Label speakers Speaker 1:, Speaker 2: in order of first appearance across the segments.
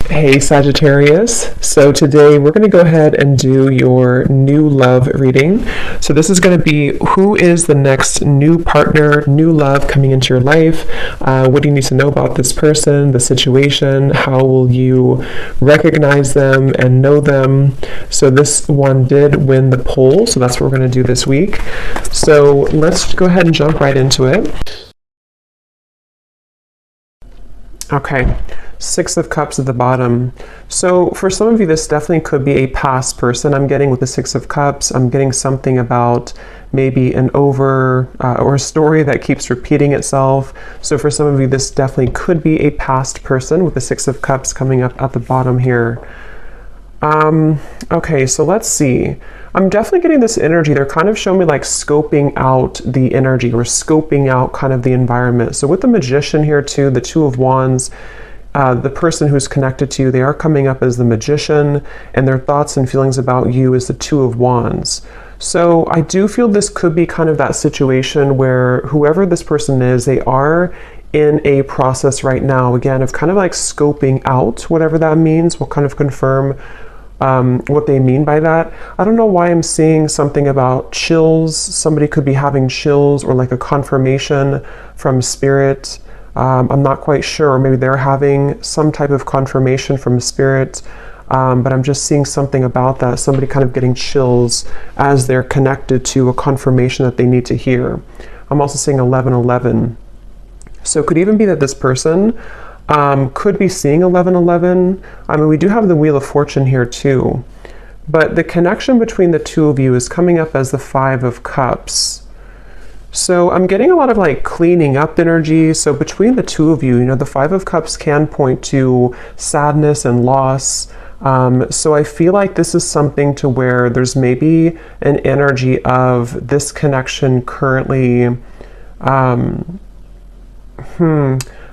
Speaker 1: Hey Sagittarius, so today we're going to go ahead and do your new love reading. So this is going to be who is the next new partner, new love coming into your life. What do you need to know about this person, the situation? How will you recognize them and know them? So this one did win the poll, so that's what we're going to do this week. So let's go ahead and jump right into it. Okay. Six of Cups at the bottom. So for some of you, this definitely could be a past person. I'm getting with the Six of Cups. I'm getting something about maybe an or a story that keeps repeating itself. So for some of you, this definitely could be a past person with the Six of Cups coming up at the bottom here. Okay, so let's see. I'm definitely getting this energy. They're kind of showing me like scoping out the energy or scoping out kind of the environment. So with the Magician here too, the Two of Wands, the person who's connected to you, they are coming up as the Magician, and their thoughts and feelings about you is the Two of Wands. So I do feel this could be kind of that situation where whoever this person is, they are in a process right now, again, of kind of like scoping out whatever that means. We'll kind of confirm what they mean by that. I don't know why I'm seeing something about chills. Somebody could be having chills or like a confirmation from spirit. I'm not quite sure, or maybe they're having some type of confirmation from spirit, but I'm just seeing something about that, somebody kind of getting chills as they're connected to a confirmation that they need to hear. I'm also seeing 1111. So it could even be that this person could be seeing 1111. I mean, we do have the Wheel of Fortune here too, but the connection between the two of you is coming up as the Five of Cups. So I'm getting a lot of like cleaning up energy. So between the two of you, the Five of Cups can point to sadness and loss. So I feel like this is something to where there's maybe an energy of this connection currently.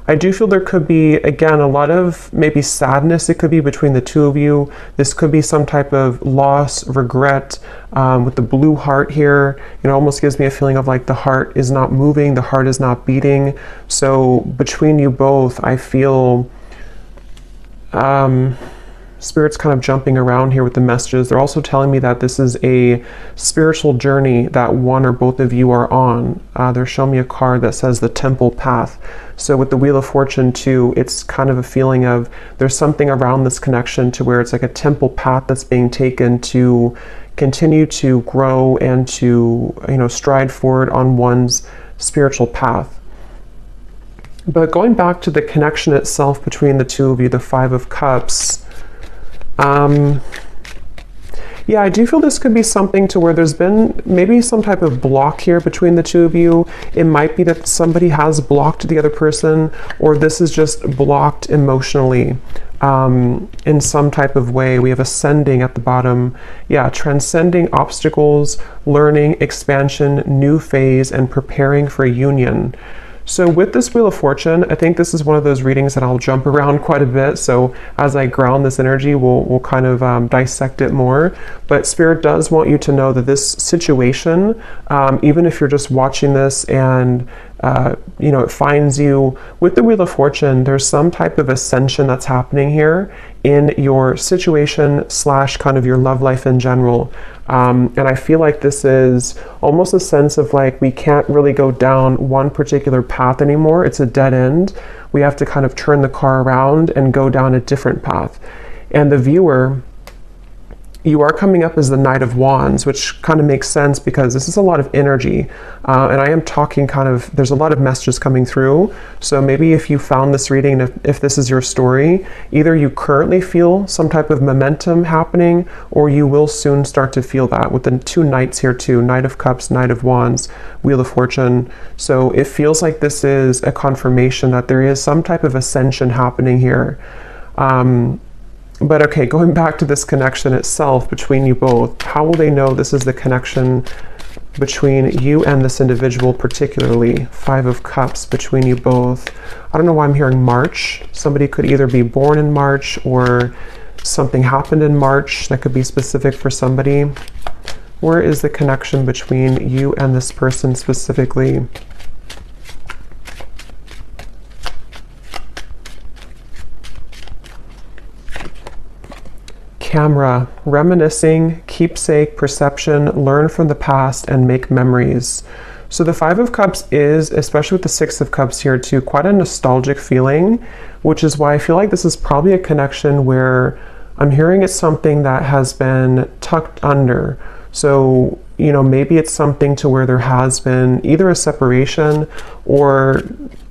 Speaker 1: I do feel there could be, again, a lot of maybe sadness. It could be between the two of you. This could be some type of loss, regret, with the blue heart here. It almost gives me a feeling of like the heart is not moving, the heart is not beating. So between you both, I feel Spirit's kind of jumping around here with the messages. They're also telling me that this is a spiritual journey that one or both of you are on. They're showing me a card that says the Temple Path. So with the Wheel of Fortune too, it's kind of a feeling of there's something around this connection to where it's like a temple path that's being taken to continue to grow and to, stride forward on one's spiritual path. But going back to the connection itself between the two of you, the Five of Cups, yeah, I do feel this could be something to where there's been maybe some type of block here between the two of you. It might be that somebody has blocked the other person, or this is just blocked emotionally in some type of way. We have ascending at the bottom. Yeah, transcending obstacles, learning, expansion, new phase, and preparing for a union. So with this Wheel of Fortune, I think this is one of those readings that I'll jump around quite a bit. So as I ground this energy, we'll kind of dissect it more. But Spirit does want you to know that this situation, even if you're just watching this and it finds you with the Wheel of Fortune, there's some type of ascension that's happening here in your situation / kind of your love life in general. And I feel like this is almost a sense of like we can't really go down one particular path anymore. It's a dead end. We have to kind of turn the car around and go down a different path. And the viewer, you are coming up as the Knight of Wands, which kind of makes sense because this is a lot of energy. And I am talking there's a lot of messages coming through. So maybe if you found this reading, if this is your story, either you currently feel some type of momentum happening, or you will soon start to feel that with the two Knights here too, Knight of Cups, Knight of Wands, Wheel of Fortune. So it feels like this is a confirmation that there is some type of ascension happening here. But okay, going back to this connection itself between you both, how will they know this is the connection between you and this individual particularly? Five of Cups between you both. I don't know why I'm hearing March. Somebody could either be born in March or something happened in March that could be specific for somebody. Where is the connection between you and this person specifically? Camera, reminiscing, keepsake, perception, learn from the past, and make memories. So the Five of Cups is, especially with the Six of Cups here too, quite a nostalgic feeling, which is why I feel like this is probably a connection where I'm hearing it's something that has been tucked under. So, you know, maybe it's something to where there has been either a separation or,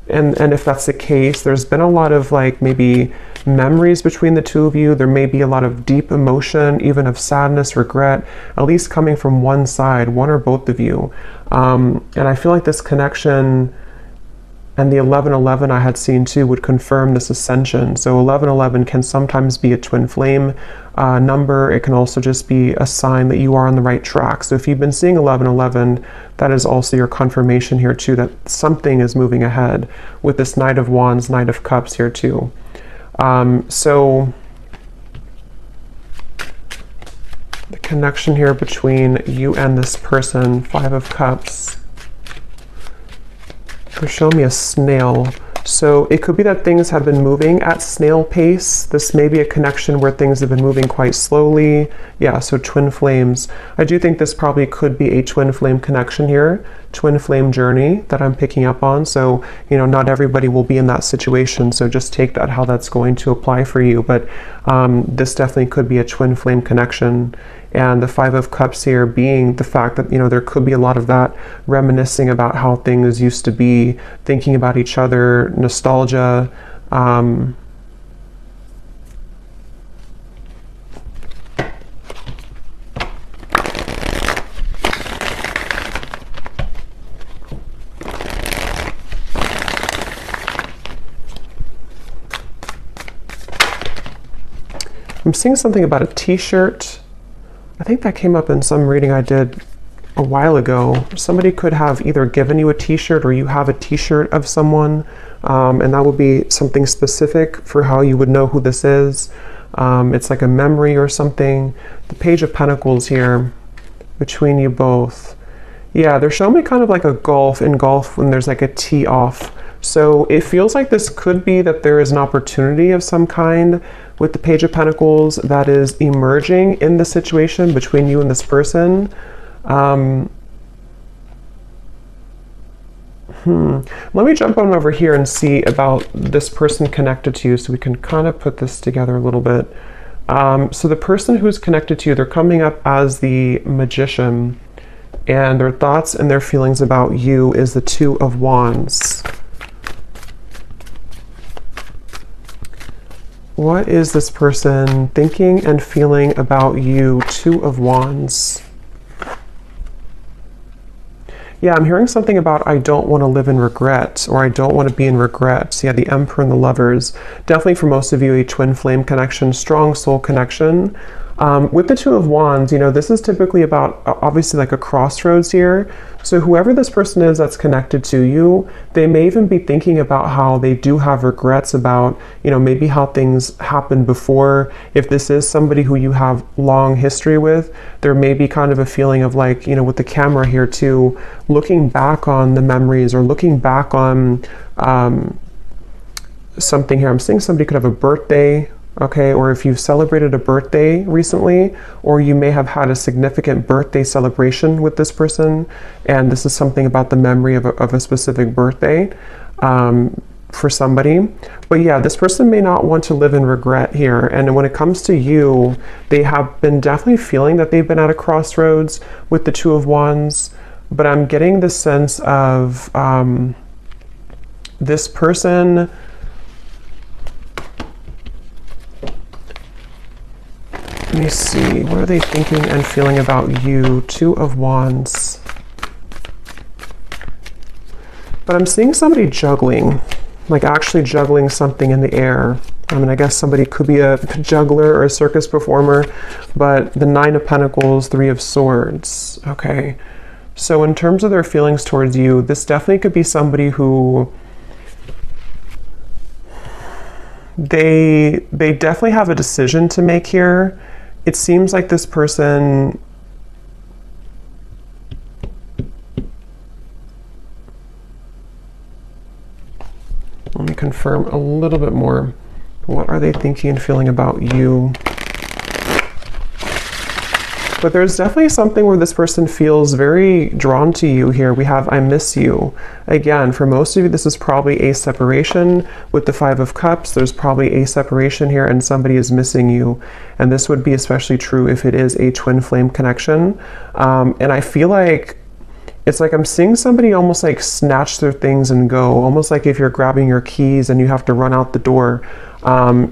Speaker 1: and if that's the case, there's been a lot of like maybe memories between the two of you. There may be a lot of deep emotion, even of sadness, regret, at least coming from one side, one or both of you. And I feel like this connection and the 1111 I had seen too would confirm this ascension. So 1111 can sometimes be a twin flame number. It can also just be a sign that you are on the right track. So if you've been seeing 1111, that is also your confirmation here too, that something is moving ahead with this Knight of Wands, Knight of Cups here too. So the connection here between you and this person, Five of Cups. They're showing me a snail. So it could be that things have been moving at snail pace. This may be a connection where things have been moving quite slowly. Yeah, so twin flames. I do think this probably could be a twin flame connection here, twin flame journey that I'm picking up on. So, you know, not everybody will be in that situation. So just take that how that's going to apply for you. But this definitely could be a twin flame connection. And the Five of Cups here being the fact that, you know, there could be a lot of that reminiscing about how things used to be, thinking about each other, nostalgia. I'm seeing something about a t-shirt. I think that came up in some reading I did a while ago. Somebody could have either given you a t-shirt or you have a t-shirt of someone, and that would be something specific for how you would know who this is. It's like a memory or something. The Page of Pentacles here between you both. Yeah, they're showing me kind of like a golf in golf when there's like a tee off. So it feels like this could be that there is an opportunity of some kind with the Page of Pentacles that is emerging in the situation between you and this person. Let me jump on over here and see about this person connected to you so we can kind of put this together a little bit. So the person who's connected to you, they're coming up as the Magician, and their thoughts and their feelings about you is the Two of Wands. What is this person thinking and feeling about you? Two of Wands. Yeah, I'm hearing something about I don't want to live in regret, or I don't want to be in regret. Yeah, the Emperor and the Lovers. Definitely for most of you, a twin flame connection, strong soul connection. With the Two of Wands, you know, this is typically about obviously like a crossroads here. So whoever this person is that's connected to you, they may even be thinking about how they do have regrets about, you know, maybe how things happened before. If this is somebody who you have long history with, there may be kind of a feeling of like, you know, with the camera here too, looking back on the memories or looking back on something here. I'm seeing somebody could have a birthday. Okay, or if you've celebrated a birthday recently, or you may have had a significant birthday celebration with this person, and this is something about the memory of a specific birthday for somebody. But yeah, this person may not want to live in regret here. And when it comes to you, they have been definitely feeling that they've been at a crossroads with the Two of Wands, but I'm getting the sense of this person. Let me see, what are they thinking and feeling about you? Two of Wands. But I'm seeing somebody juggling, like actually juggling something in the air. I mean, I guess somebody could be a juggler or a circus performer, but the Nine of Pentacles, Three of Swords. Okay, so in terms of their feelings towards you, this definitely could be somebody who they definitely have a decision to make here. It seems like this person, let me confirm a little bit more. What are they thinking and feeling about you? But there's definitely something where this person feels very drawn to you here. We have I miss you. Again, for most of you, this is probably a separation with the Five of Cups. There's probably a separation here and somebody is missing you. And this would be especially true if it is a twin flame connection. And I feel like it's like I'm seeing somebody almost like snatch their things and go, almost like if you're grabbing your keys and you have to run out the door.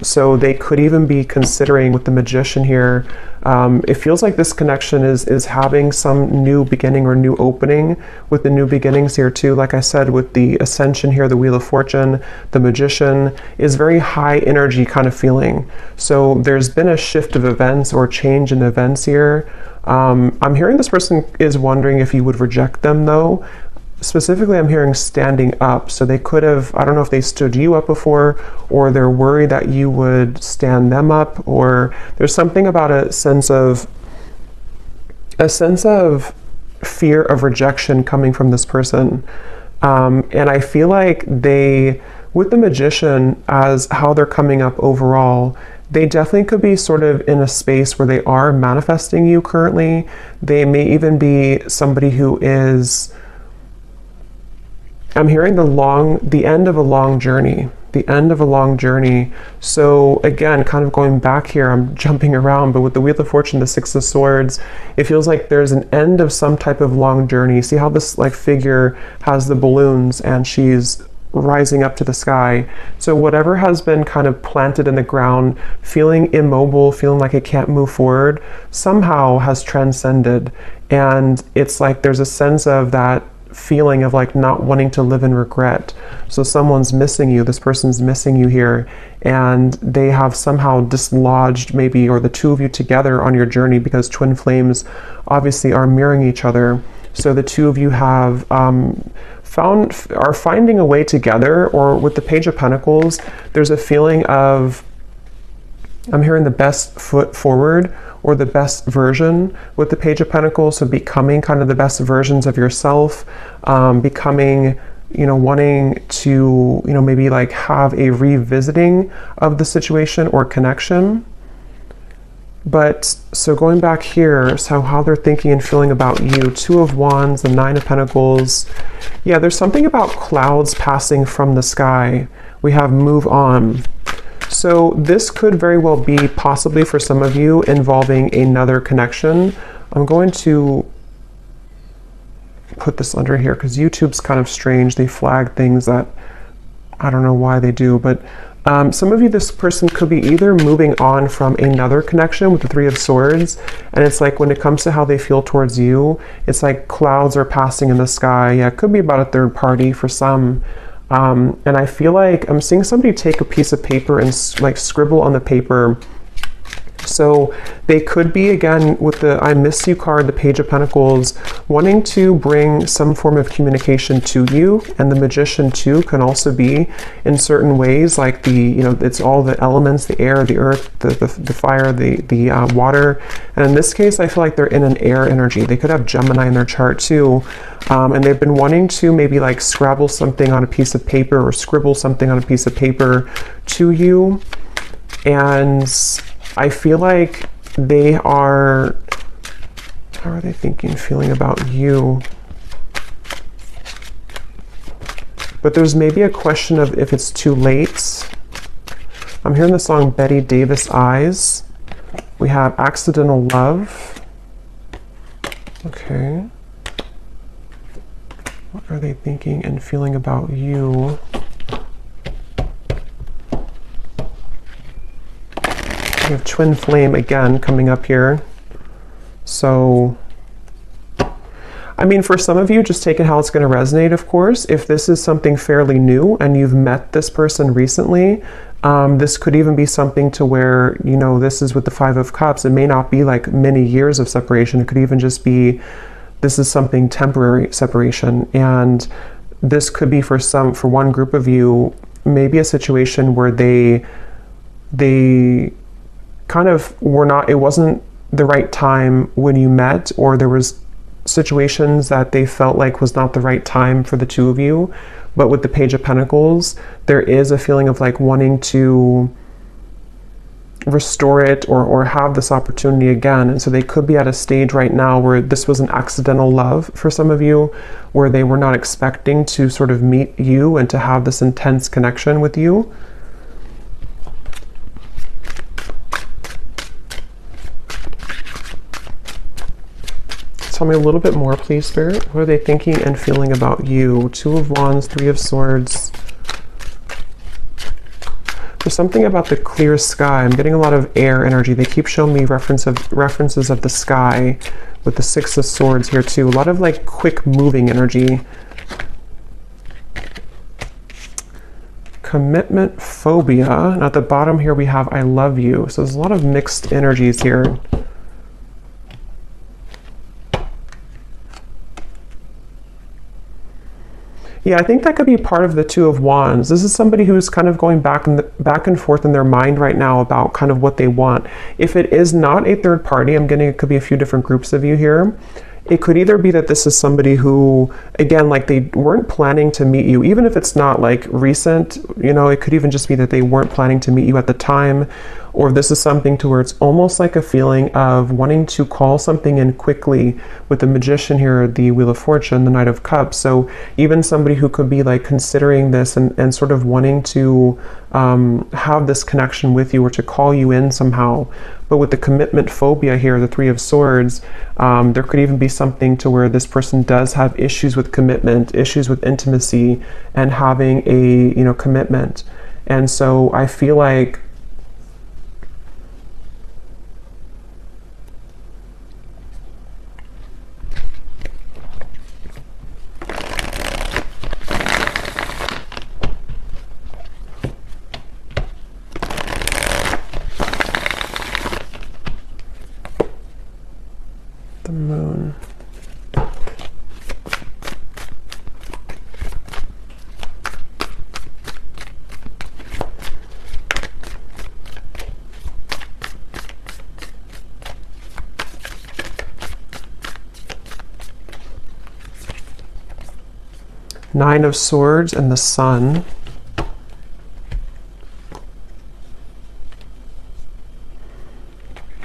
Speaker 1: So they could even be considering with the Magician here. It feels like this connection is having some new beginning or new opening with the new beginnings here too. Like I said, with the Ascension here, the Wheel of Fortune, the Magician is very high energy kind of feeling. So there's been a shift of events or change in events here. I'm hearing this person is wondering if you would reject them though. Specifically, I'm hearing standing up. So they could have, I don't know if they stood you up before, or they're worried that you would stand them up, or there's something about a sense of fear of rejection coming from this person. And I feel like they, with the Magician, as how they're coming up overall, they definitely could be sort of in a space where they are manifesting you currently. They may even be somebody who is, I'm hearing the end of a long journey, the end of a long journey. So again, kind of going back here, I'm jumping around, but with the Wheel of Fortune, the Six of Swords, it feels like there's an end of some type of long journey. See how this like figure has the balloons and she's rising up to the sky. So whatever has been kind of planted in the ground, feeling immobile, feeling like it can't move forward, somehow has transcended. And it's like there's a sense of that feeling of like not wanting to live in regret. So someone's missing you, this person's missing you here, and they have somehow dislodged maybe, or the two of you together on your journey, because twin flames obviously are mirroring each other. So the two of you have are finding a way together. Or with the Page of Pentacles, there's a feeling of, I'm hearing the best foot forward, or the best version with the Page of Pentacles. So becoming kind of the best versions of yourself, becoming, you know, wanting to, you know, maybe like have a revisiting of the situation or connection. But so going back here, so how they're thinking and feeling about you, Two of Wands, the Nine of Pentacles. Yeah, there's something about clouds passing from the sky. We have move on. So this could very well be possibly for some of you involving another connection. I'm going to put this under here because YouTube's kind of strange. They flag things that I don't know why they do, but some of you, this person could be either moving on from another connection with the Three of Swords, and it's like when it comes to how they feel towards you, it's like clouds are passing in the sky. Yeah, it could be about a third party for some. And I feel like I'm seeing somebody take a piece of paper and like scribble on the paper. So they could be, again, with the I miss you card, the Page of Pentacles, wanting to bring some form of communication to you. And the Magician too can also be in certain ways, like the, you know, it's all the elements, the air, the earth, the fire, the water. And in this case, I feel like they're in an air energy. They could have Gemini in their chart too. And they've been wanting to maybe like scrabble something on a piece of paper or scribble something on a piece of paper to you. And I feel like they are, how are they thinking, feeling about you? But there's maybe a question of if it's too late. I'm hearing the song Betty Davis Eyes. We have Accidental Love. Okay. What are they thinking and feeling about you? We have Twin Flame again coming up here. So, I mean, for some of you, just take it how it's going to resonate, of course. If this is something fairly new and you've met this person recently, this could even be something to where, you know, this is with the Five of Cups. It may not be like many years of separation. It could even just be, this is something temporary separation. And this could be for one group of you, maybe a situation where they kind of were not, it wasn't the right time when you met, or there was situations that they felt like was not the right time for the two of you. But with the Page of Pentacles, there is a feeling of like wanting to restore it or have this opportunity again. And so they could be at a stage right now where this was an accidental love for some of you, where they were not expecting to sort of meet you and to have this intense connection with you. Tell me a little bit more, please, Spirit. What are they thinking and feeling about you? Two of Wands, Three of Swords. There's something about the clear sky. I'm getting a lot of air energy. They keep showing me references of the sky with the Six of Swords here too. A lot of like quick moving energy. Commitment phobia. And at the bottom here we have I love you. So there's a lot of mixed energies here. Yeah, I think that could be part of the Two of Wands. This is somebody who's kind of going back and forth in their mind right now about kind of what they want. If it is not a third party, I'm getting it could be a few different groups of you here. It could either be that this is somebody who, again, like they weren't planning to meet you, even if it's not like recent, you know, it could even just be that they weren't planning to meet you at the time. Or this is something to where it's almost like a feeling of wanting to call something in quickly with the Magician here, the Wheel of Fortune, the Knight of Cups. So even somebody who could be like considering this and sort of wanting to have this connection with you or to call you in somehow. But with the commitment phobia here, the Three of Swords, there could even be something to where this person does have issues with commitment, issues with intimacy, and having a, you know, commitment. And so I feel like the Moon. Nine of Swords and the Sun.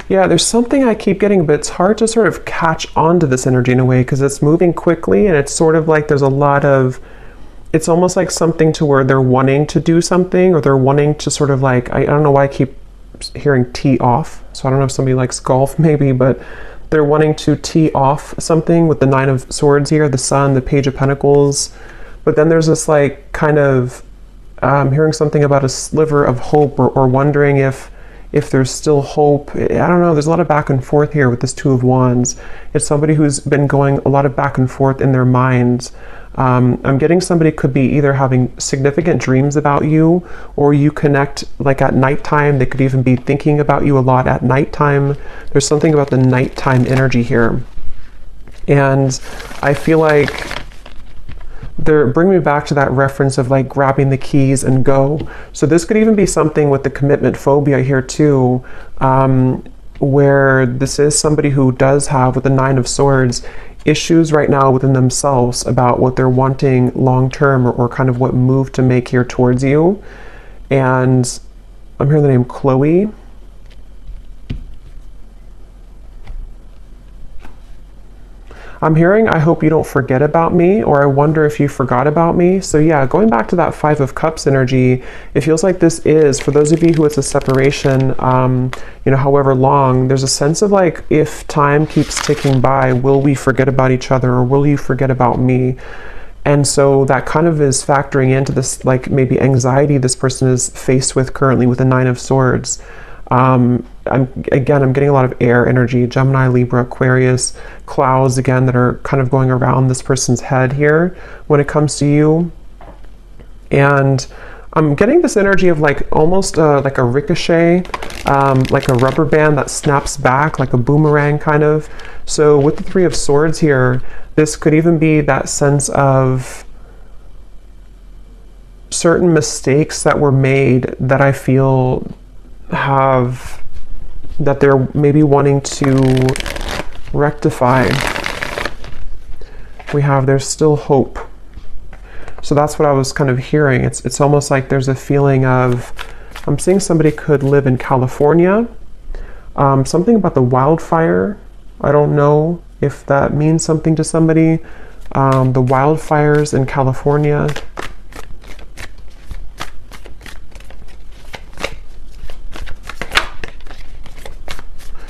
Speaker 1: Yeah, there's something I keep getting, but it's hard to sort of catch on to this energy in a way because it's moving quickly and it's sort of like there's a lot of, it's almost like something to where they're wanting to do something or they're wanting to sort of like, I don't know why I keep hearing tee off. So I don't know if somebody likes golf maybe, but they're wanting to tee off something with the Nine of Swords here, the Sun, the Page of Pentacles. But then there's this like kind of hearing something about a sliver of hope or wondering if there's still hope. I don't know, there's a lot of back and forth here with this Two of Wands. It's somebody who's been going a lot of back and forth in their minds. I'm getting somebody could be either having significant dreams about you or you connect like at nighttime. They could even be thinking about you a lot at nighttime. There's something about the nighttime energy here. And I feel like they're bringing me back to that reference of like grabbing the keys and go. So this could even be something with the commitment phobia here too, where this is somebody who does have, with the Nine of Swords, issues right now within themselves about what they're wanting long-term or kind of what move to make here towards you. And I'm hearing the name Chloe. I'm hearing, I hope you don't forget about me, or I wonder if you forgot about me. So yeah, going back to that Five of Cups energy, it feels like this is, for those of you who it's a separation, you know, however long, there's a sense of like, if time keeps ticking by, will we forget about each other or will you forget about me? And so that kind of is factoring into this, like maybe anxiety this person is faced with currently with the Nine of Swords. I'm getting a lot of air energy, Gemini, Libra, Aquarius, clouds again that are kind of going around this person's head here when it comes to you. And I'm getting this energy of like almost like a ricochet, like a rubber band that snaps back, like a boomerang kind of. So with the Three of Swords here, this could even be that sense of certain mistakes that were made that I feel have, that they're maybe wanting to rectify. We have, there's still hope. So that's what I was kind of hearing. It's almost like there's a feeling of I'm seeing somebody could live in California. Something about the wildfire. I don't know if that means something to somebody. The wildfires in California.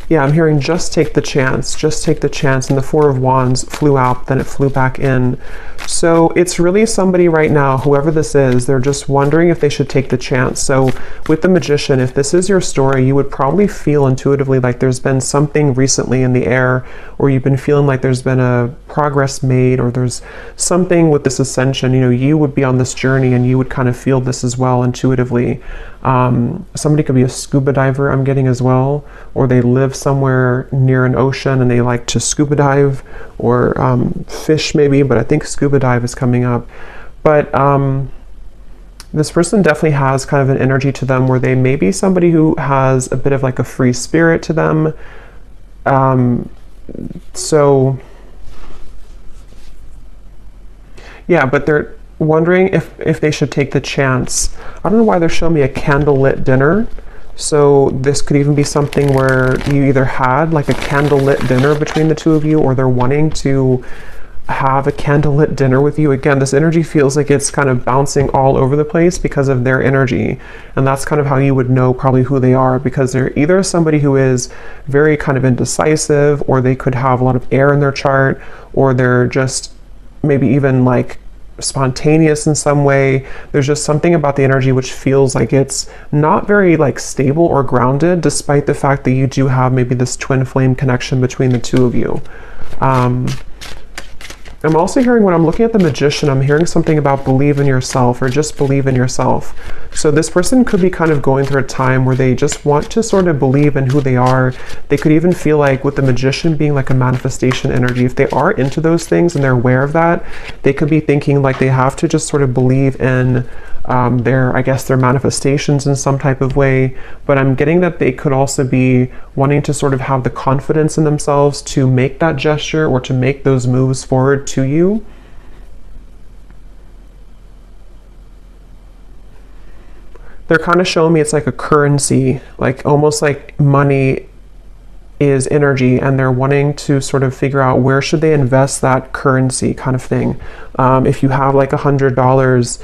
Speaker 1: Yeah, I'm hearing just take the chance, just take the chance. And the Four of Wands flew out, then it flew back in. So it's really somebody right now, whoever this is, they're just wondering if they should take the chance. So with the Magician, if this is your story, you would probably feel intuitively like there's been something recently in the air, or you've been feeling like there's been a progress made, or there's something with this ascension. You know, you would be on this journey and you would kind of feel this as well intuitively. Somebody could be a scuba diver, I'm getting as well, or they live somewhere near an ocean and they like to scuba dive, or fish maybe, but I think scuba dive is coming up. But this person definitely has kind of an energy to them where they may be somebody who has a bit of like a free spirit to them. So yeah, but they're wondering if they should take the chance. I don't know why they're showing me a candlelit dinner. So this could even be something where you either had like a candlelit dinner between the two of you, or they're wanting to have a candlelit dinner with you. Again, this energy feels like it's kind of bouncing all over the place because of their energy. And that's kind of how you would know probably who they are, because they're either somebody who is very kind of indecisive, or they could have a lot of air in their chart, or they're just maybe even like spontaneous in some way. There's just something about the energy which feels like it's not very like stable or grounded, despite the fact that you do have maybe this twin flame connection between the two of you. I'm also hearing, when I'm looking at the Magician, I'm hearing something about believe in yourself, or just believe in yourself. So this person could be kind of going through a time where they just want to sort of believe in who they are. They could even feel like, with the Magician being like a manifestation energy, if they are into those things and they're aware of that, they could be thinking like they have to just sort of believe in I guess their manifestations in some type of way. But I'm getting that they could also be wanting to sort of have the confidence in themselves to make that gesture, or to make those moves forward to you. They're kind of showing me it's like a currency, like almost like money is energy, and they're wanting to sort of figure out where should they invest that currency kind of thing. If you have like $100,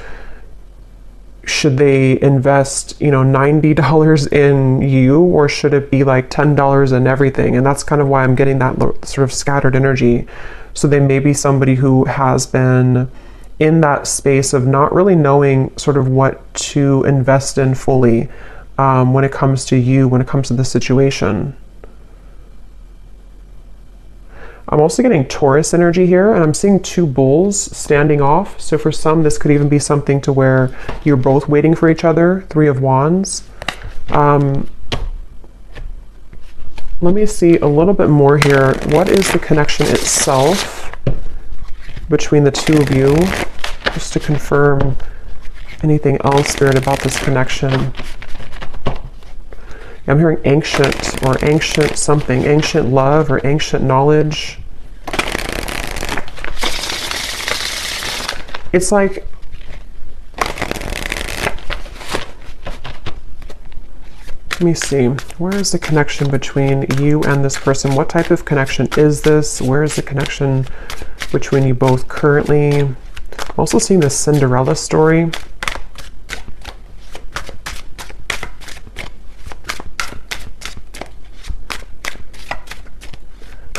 Speaker 1: should they invest, you know, $90 in you, or should it be like $10 in everything? And that's kind of why I'm getting that sort of scattered energy. So they may be somebody who has been in that space of not really knowing sort of what to invest in fully when it comes to you, when it comes to the situation. I'm also getting Taurus energy here, and I'm seeing two bulls standing off. So for some, this could even be something to where you're both waiting for each other. Three of Wands. Let me see a little bit more here. What is the connection itself between the two of you? Just to confirm anything else, Spirit, about this connection. I'm hearing ancient, or ancient something, ancient love, or ancient knowledge. It's like, let me see, where is the connection between you and this person? What type of connection is this? Where is the connection between you both currently? I'm also seeing this Cinderella story.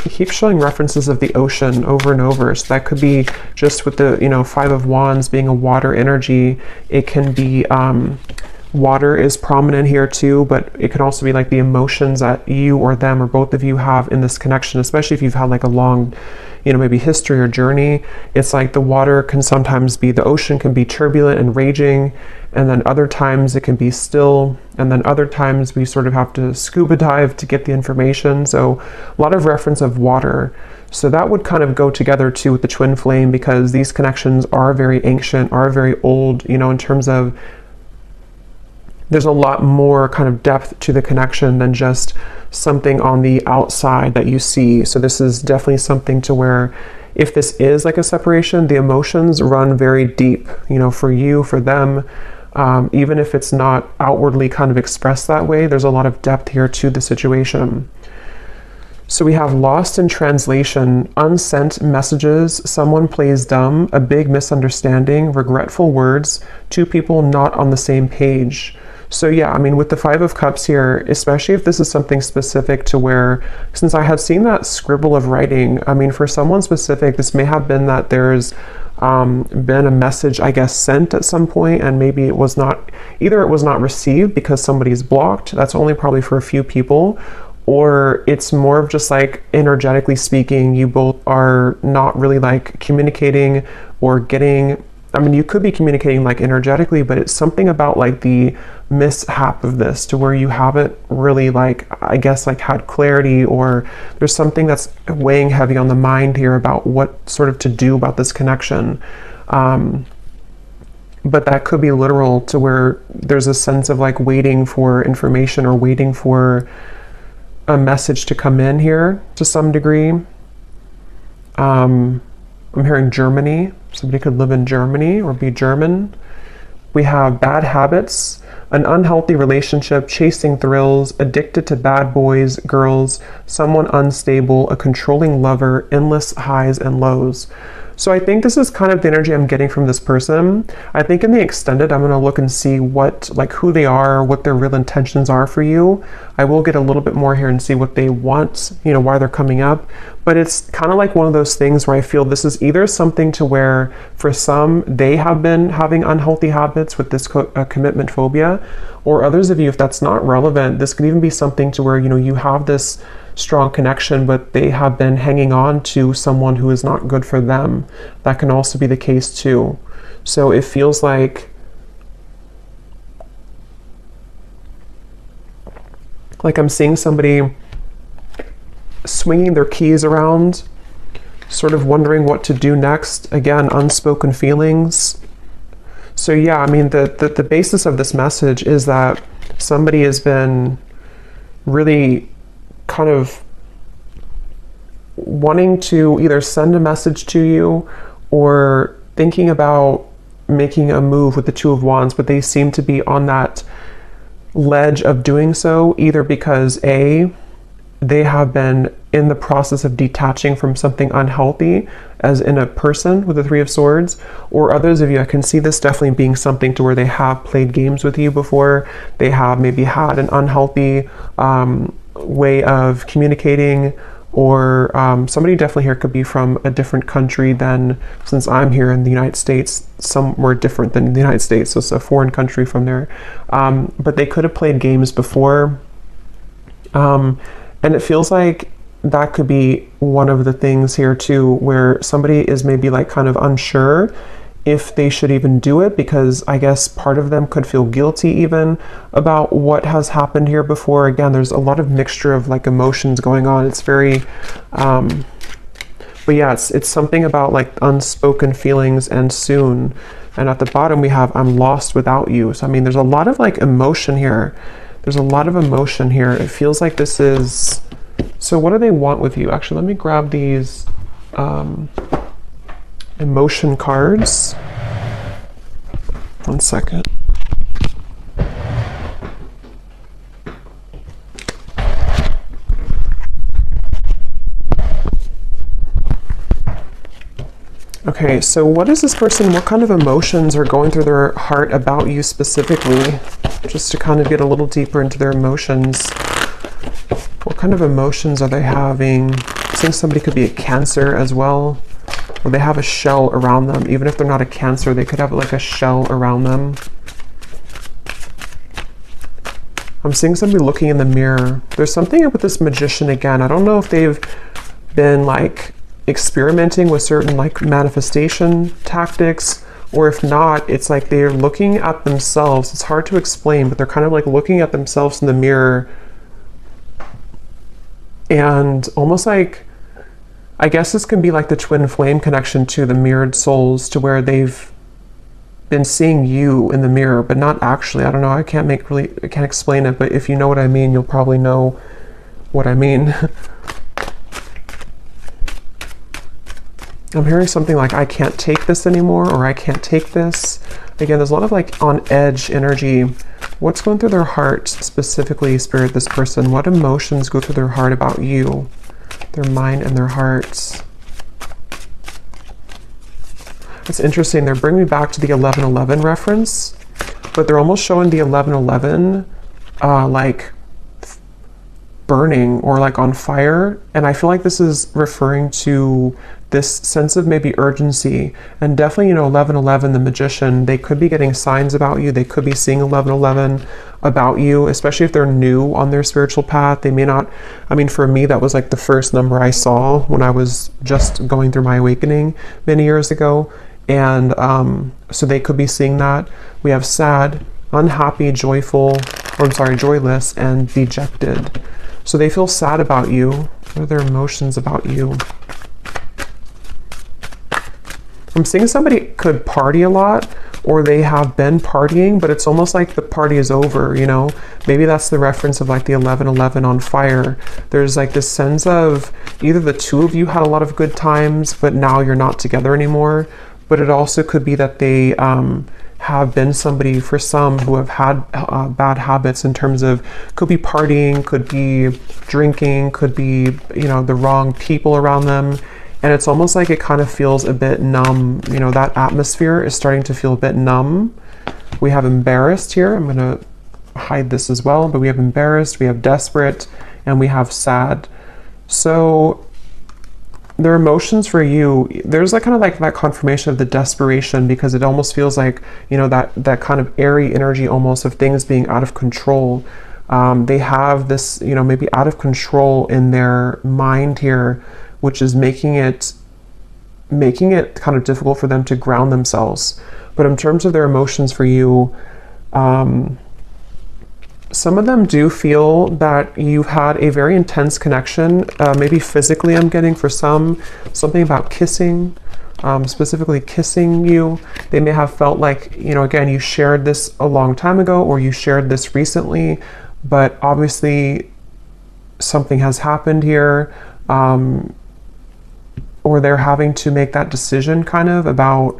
Speaker 1: Keep showing references of the ocean over and over. So that could be just with the, you know, Five of Wands being a water energy. It can be water is prominent here too, but it can also be like the emotions that you or them or both of you have in this connection, especially if you've had like a long, you know, maybe history or journey. It's like the water can sometimes be, the ocean can be turbulent and raging, and then other times it can be still, and then other times we sort of have to scuba dive to get the information. So a lot of reference of water. So that would kind of go together too with the twin flame, because these connections are very ancient, are very old, you know, in terms of there's a lot more kind of depth to the connection than just something on the outside that you see. So this is definitely something to where if this is like a separation, the emotions run very deep, you know, for you, for them. Even if it's not outwardly kind of expressed that way, there's a lot of depth here to the situation. So we have lost in translation, unsent messages, someone plays dumb, a big misunderstanding, regretful words, two people not on the same page. So yeah, I mean, with the Five of Cups here, especially if this is something specific to where, since I have seen that scribble of writing, I mean, for someone specific, this may have been that there's been a message, I guess, sent at some point, and maybe it was not, either it was not received because somebody's blocked, that's only probably for a few people, or it's more of just like energetically speaking, you both are not really like communicating or getting, I mean, you could be communicating like energetically, but it's something about like the mishap of this to where you haven't really like, I guess, like had clarity, or there's something that's weighing heavy on the mind here about what sort of to do about this connection. But that could be literal to where there's a sense of like waiting for information or waiting for a message to come in here to some degree. I'm hearing Germany. Somebody could live in Germany or be German. We have bad habits, an unhealthy relationship, chasing thrills, addicted to bad boys, girls, someone unstable, a controlling lover, endless highs and lows. So I think this is kind of the energy I'm getting from this person. I think in the extended, I'm going to look and see what, like who they are, what their real intentions are for you. I will get a little bit more here and see what they want, you know, why they're coming up. But it's kind of like one of those things where I feel this is either something to where for some, they have been having unhealthy habits with this commitment phobia, or others of you, if that's not relevant, this could even be something to where, you know, you have this strong connection, but they have been hanging on to someone who is not good for them. That can also be the case too. So it feels like I'm seeing somebody swinging their keys around, sort of wondering what to do next. Again, unspoken feelings. So yeah, I mean, the basis of this message is that somebody has been really kind of wanting to either send a message to you or thinking about making a move with the Two of Wands, but they seem to be on that ledge of doing so, either because A, they have been in the process of detaching from something unhealthy, as in a person with the Three of Swords, or others of you, I can see this definitely being something to where they have played games with you before, they have maybe had an unhealthy way of communicating, or somebody definitely here could be from a different country than, since I'm here in the United States, somewhere different than the United States, so it's a foreign country from there. But they could have played games before, and it feels like that could be one of the things here too, where somebody is maybe like kind of unsure if they should even do it, because I guess part of them could feel guilty even about what has happened here before. Again, there's a lot of mixture of like emotions going on. It's very, but yeah, it's something about like unspoken feelings and soon. And at the bottom we have, I'm lost without you. So I mean, there's a lot of like emotion here. There's a lot of emotion here. It feels like this is, so what do they want with you? Actually, let me grab these emotion cards. One second. Okay, so what is this person, what kind of emotions are going through their heart about you specifically? Just to kind of get a little deeper into their emotions. What kind of emotions are they having? I think somebody could be a Cancer as well. Or they have a shell around them. Even if they're not a Cancer, they could have like a shell around them. I'm seeing somebody looking in the mirror. There's something with this Magician again. I don't know if they've been like experimenting with certain like manifestation tactics, or if not, it's like they're looking at themselves. It's hard to explain, but they're kind of like looking at themselves in the mirror and almost like, I guess this can be like the twin flame connection to the mirrored souls, to where they've been seeing you in the mirror, but not actually. I don't know. I can't explain it, but if you know what I mean, you'll probably know what I mean. I'm hearing something like, I can't take this anymore, or I can't take this. Again, there's a lot of like on edge energy. What's going through their heart specifically, Spirit, this person? What emotions go through their heart about you? Their mind and their hearts. It's interesting. They're bringing me back to the 11:11 reference, but they're almost showing the 11:11 like burning or like on fire. And I feel like this is referring to this sense of maybe urgency. And definitely, 11:11, the magician, they could be getting signs about you. They could be seeing 11:11 about you, especially if they're new on their spiritual path. They may not, for me, that was like the first number I saw when I was just going through my awakening many years ago. And so they could be seeing that. We have sad, unhappy, joyful, joyless, and dejected. So they feel sad about you. What are their emotions about you? I'm seeing somebody could party a lot, or they have been partying, but it's almost like the party is over, Maybe that's the reference of like the 11:11 on fire. There's like this sense of either the two of you had a lot of good times, but now you're not together anymore. But it also could be that they have been somebody, for some, who have had bad habits in terms of, could be partying, could be drinking, could be, the wrong people around them. And it's almost like it kind of feels a bit numb. That atmosphere is starting to feel a bit numb. We have embarrassed here. I'm going to hide this as well, but we have embarrassed, we have desperate, and we have sad. So their emotions for you, there's like kind of like that confirmation of the desperation, because it almost feels like, that kind of airy energy almost of things being out of control. They have this, maybe out of control in their mind here, which is making it kind of difficult for them to ground themselves. But in terms of their emotions for you, some of them do feel that you've had a very intense connection, maybe physically. I'm getting for some, something about kissing, specifically kissing you. They may have felt like, again, you shared this a long time ago, or you shared this recently, but obviously something has happened here, or they're having to make that decision kind of about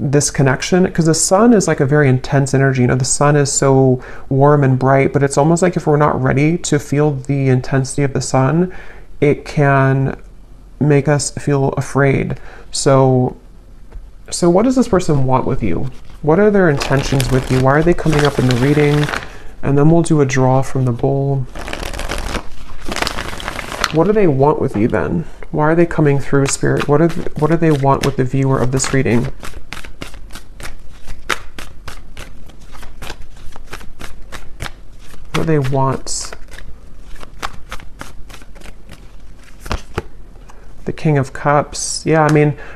Speaker 1: this connection, because the sun is like a very intense energy. The sun is so warm and bright, but it's almost like if we're not ready to feel the intensity of the sun, it can make us feel afraid. So what does this person want with you? What are their intentions with you? Why are they coming up in the reading? And then we'll do a draw from the bowl. What do they want with you then? Why are they coming through, Spirit? What do they want with the viewer of this reading? What do they want? The King of Cups. Yeah,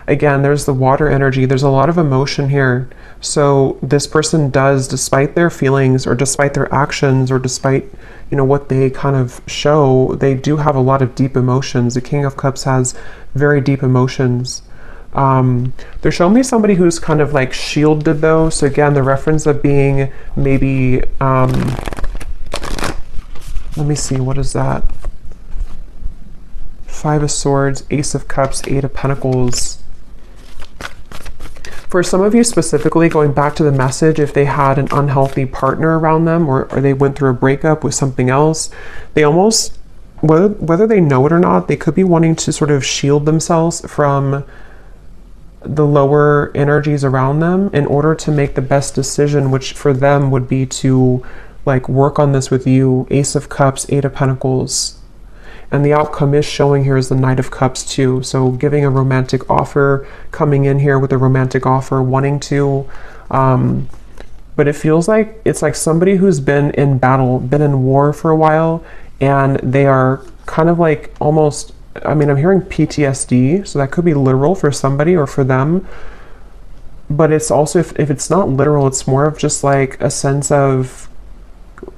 Speaker 1: again, there's the water energy. There's a lot of emotion here. So this person does, despite their feelings or despite their actions or despite, what they kind of show, they do have a lot of deep emotions. The King of Cups has very deep emotions. They're showing me somebody who's kind of like shielded though. So again, the reference of being maybe, let me see, what is that? Five of Swords, Ace of Cups, Eight of Pentacles. For some of you specifically, going back to the message, if they had an unhealthy partner around them, or they went through a breakup with something else, they almost, whether they know it or not, they could be wanting to sort of shield themselves from the lower energies around them in order to make the best decision, which for them would be to like work on this with you. Ace of Cups, Eight of Pentacles. And the outcome is showing here is the Knight of Cups too. So giving a romantic offer, coming in here with a romantic offer, wanting to, but it feels like it's like somebody who's been in battle, been in war for a while, and they are kind of like almost, I'm hearing PTSD, so that could be literal for somebody or for them. But it's also, if it's not literal, it's more of just like a sense of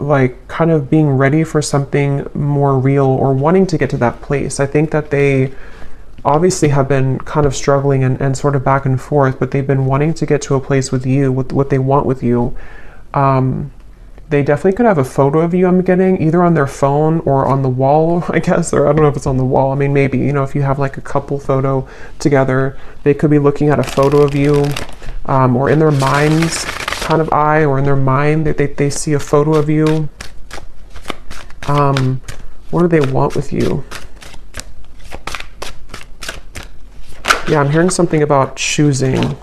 Speaker 1: like kind of being ready for something more real, or wanting to get to that place. I think that they obviously have been kind of struggling and sort of back and forth, but they've been wanting to get to a place with you, with what they want with you. They definitely could have a photo of you, I'm getting, either on their phone or on the wall, I guess, or I don't know if it's on the wall. Maybe, if you have like a couple photo together, they could be looking at a photo of you. or in their mind's kind of eye, or in their mind they see a photo of you. What do they want with you? Yeah, I'm hearing something about choosing,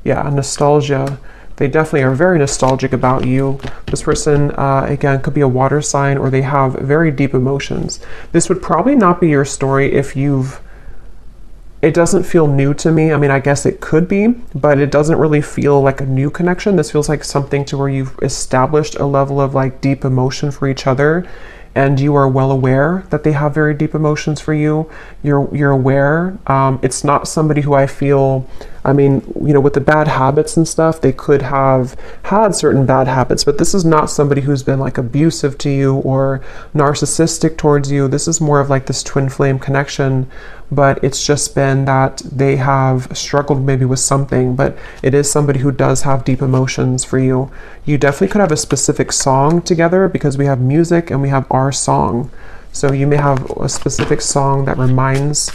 Speaker 1: yeah, nostalgia. They definitely are very nostalgic about you. This person, again, could be a water sign, or they have very deep emotions. This would probably not be your story if it doesn't feel new to me. I mean, I guess it could be, but it doesn't really feel like a new connection. This feels like something to where you've established a level of like deep emotion for each other, and you are well aware that they have very deep emotions for you. You're aware. It's not somebody who I feel, I mean, you know, with the bad habits and stuff, they could have had certain bad habits, but this is not somebody who's been like abusive to you or narcissistic towards you. This is more of like this twin flame connection, but it's just been that they have struggled maybe with something, but it is somebody who does have deep emotions for you. You definitely could have a specific song together, because we have music and we have our song. So you may have a specific song that reminds.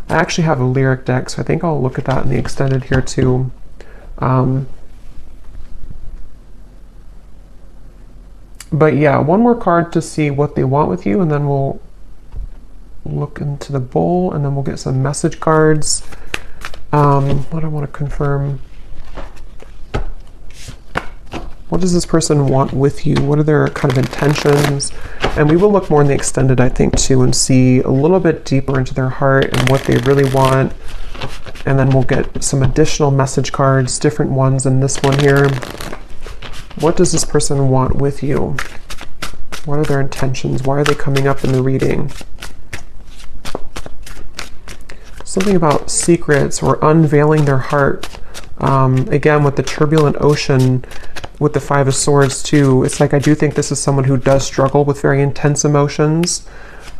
Speaker 1: I actually have a lyric deck, so I think I'll look at that in the extended here too. But yeah, one more card to see what they want with you, and then we'll look into the bowl, and then we'll get some message cards. What do I want to confirm? What does this person want with you? What are their kind of intentions? And we will look more in the extended, I think, too, and see a little bit deeper into their heart and what they really want. And then we'll get some additional message cards, different ones than this one here. What does this person want with you? What are their intentions? Why are they coming up in the reading? Something about secrets or unveiling their heart. Again, with the turbulent ocean, with the Five of Swords too, it's like I do think this is someone who does struggle with very intense emotions.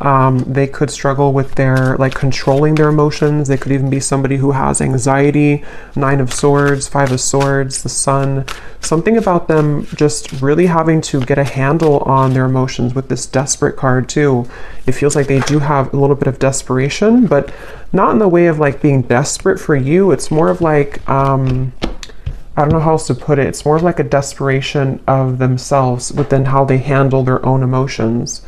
Speaker 1: They could struggle with their, like, controlling their emotions. They could even be somebody who has anxiety. Nine of Swords, Five of Swords, the Sun. Something about them just really having to get a handle on their emotions with this Desperate card too. It feels like they do have a little bit of desperation, but not in the way of like being desperate for you. It's more of like, I don't know how else to put it. It's more of like a desperation of themselves within how they handle their own emotions.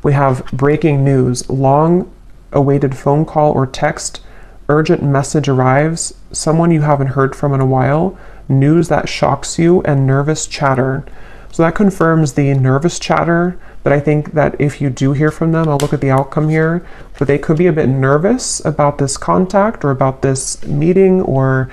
Speaker 1: We have breaking news, long awaited phone call or text, urgent message arrives, someone you haven't heard from in a while, news that shocks you, and nervous chatter. So that confirms the nervous chatter, but I think that if you do hear from them, I'll look at the outcome here, but they could be a bit nervous about this contact or about this meeting, or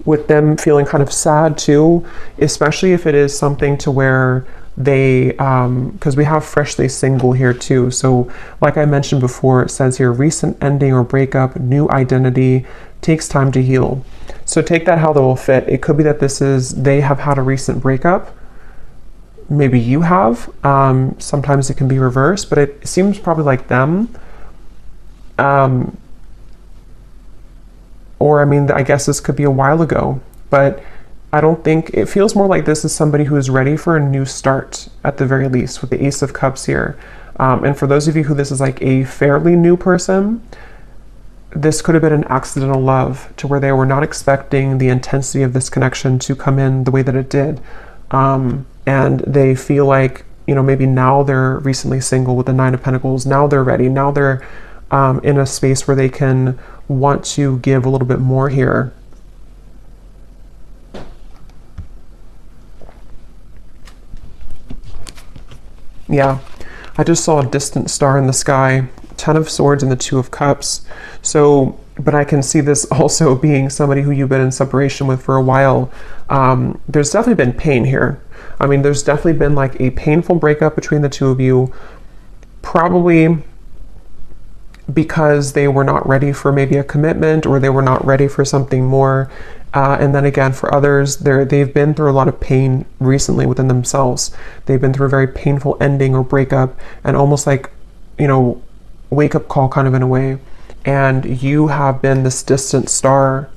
Speaker 1: with them feeling kind of sad too, especially if it is something to where they, because we have freshly single here too. So like I mentioned before, it says here, recent ending or breakup, new identity, takes time to heal. So take that how that will fit. It could be that this is, they have had a recent breakup. Maybe you have. Sometimes it can be reversed, but it seems probably like them. Or I mean, I guess this could be a while ago, but I don't think, it feels more like this is somebody who is ready for a new start at the very least, with the Ace of Cups here. And for those of you who this is like a fairly new person, this could have been an accidental love to where they were not expecting the intensity of this connection to come in the way that it did. And they feel like, you know, maybe now they're recently single with the Nine of Pentacles. Now they're ready. Now they're in a space where they can want to give a little bit more here. Yeah, I just saw a distant star in the sky, Ten of Swords and the Two of Cups. So, but I can see this also being somebody who you've been in separation with for a while. There's definitely been pain here. I mean, there's definitely been like a painful breakup between the two of you, probably because they were not ready for maybe a commitment, or they were not ready for something more. And then again, for others, they've been through a lot of pain recently within themselves. They've been through a very painful ending or breakup, and almost like, you know, wake up call kind of in a way. And you have been this distant star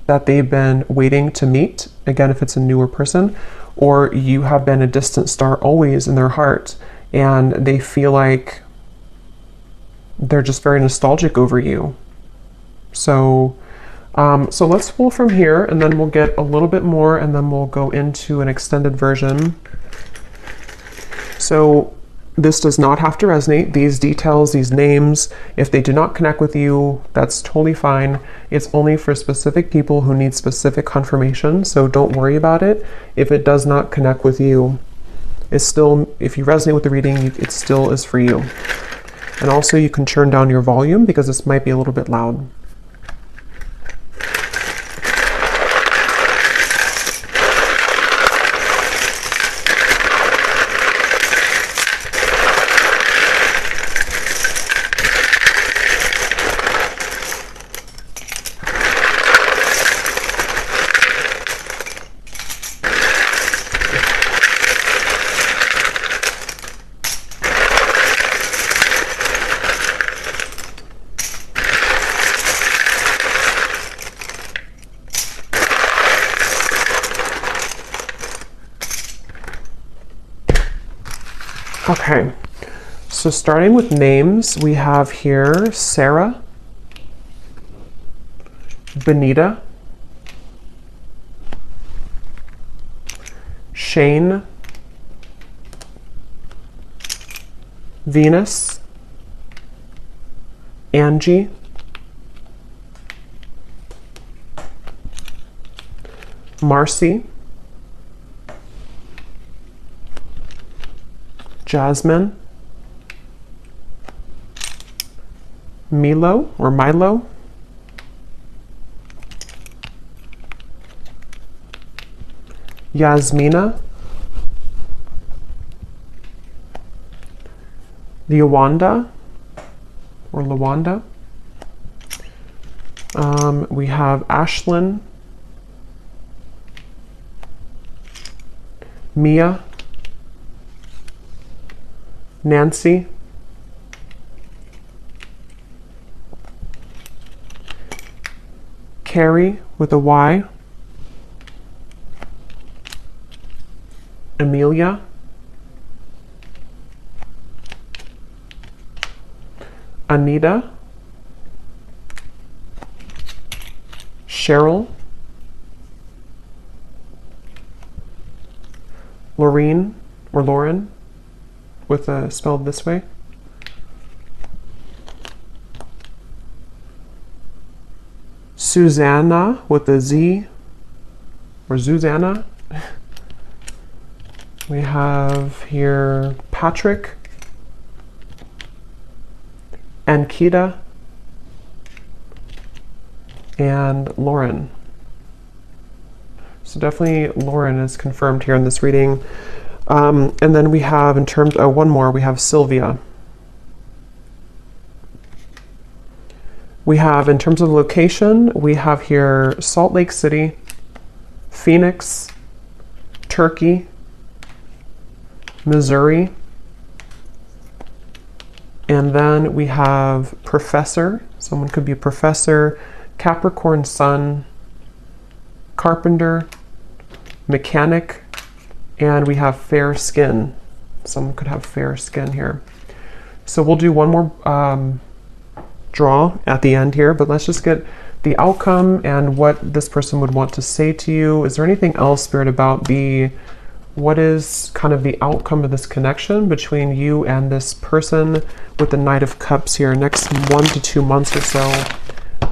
Speaker 1: that they've been waiting to meet. Again, if it's a newer person, or you have been a distant star always in their heart, and they feel like they're just very nostalgic over you. So So let's pull from here, and then we'll get a little bit more, and then we'll go into an extended version. So this does not have to resonate. These details, these names, if they do not connect with you, that's totally fine. It's only for specific people who need specific confirmation, so don't worry about it. If it does not connect with you, it's still, if you resonate with the reading, it still is for you. And also you can turn down your volume because this might be a little bit loud. Okay, so starting with names, we have here Sarah, Benita, Shane, Venus, Angie, Marcy, Jasmine, Milo or Milo, Yasmina, Lawanda or Lawanda. We have Ashlyn, Mia, Nancy, Carrie with a Y, Amelia, Anita, Cheryl, Laureen or Lauren with a spelled this way, Susanna with a Z or Susanna. We have here Patrick, Ankita, and Lauren. So definitely Lauren is confirmed here in this reading. And then we have in terms, one more, we have Sylvia. We have in terms of location, we have here Salt Lake City, Phoenix, Turkey, Missouri, and then we have professor. Someone could be a professor, Capricorn sun, carpenter, mechanic, and we have fair skin. Someone could have fair skin here. So we'll do one more draw at the end here, but let's just get the outcome and what this person would want to say to you. Is there anything else, Spirit, about what is kind of the outcome of this connection between you and this person with the Knight of Cups here? Next 1 to 2 months or so,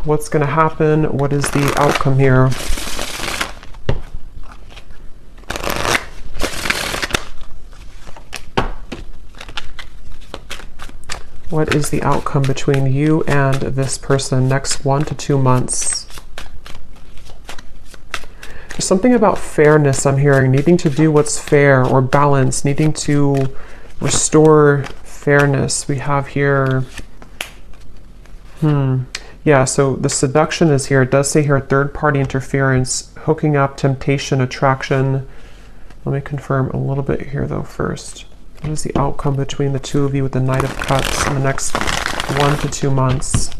Speaker 1: what's going to happen? What is the outcome here? What is the outcome between you and this person next 1 to 2 months? There's something about fairness I'm hearing, needing to do what's fair or balance, needing to restore fairness. We have here, yeah, so the seduction is here. It does say here third-party interference, hooking up, temptation, attraction. Let me confirm a little bit here though first. What is the outcome between the two of you with the Knight of Cups in the next 1 to 2 months?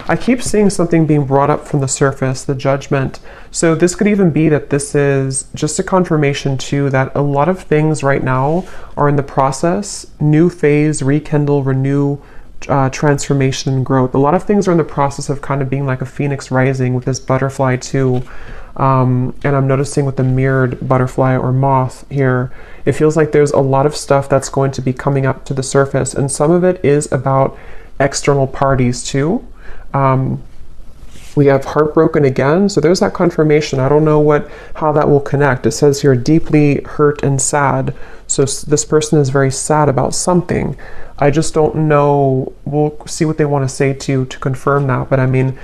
Speaker 1: I keep seeing something being brought up from the surface, the Judgment. So this could even be that this is just a confirmation too that a lot of things right now are in the process, new phase, rekindle, renew transformation and growth. A lot of things are in the process of kind of being like a phoenix rising with this butterfly too. And I'm noticing with the mirrored butterfly or moth here, it feels like there's a lot of stuff that's going to be coming up to the surface, and some of it is about external parties too. We have heartbroken again, so there's that confirmation. I don't know how that will connect. It says here deeply hurt and sad. So this person is very sad about something. I just don't know. We'll see what they want to say to confirm that. But I mean,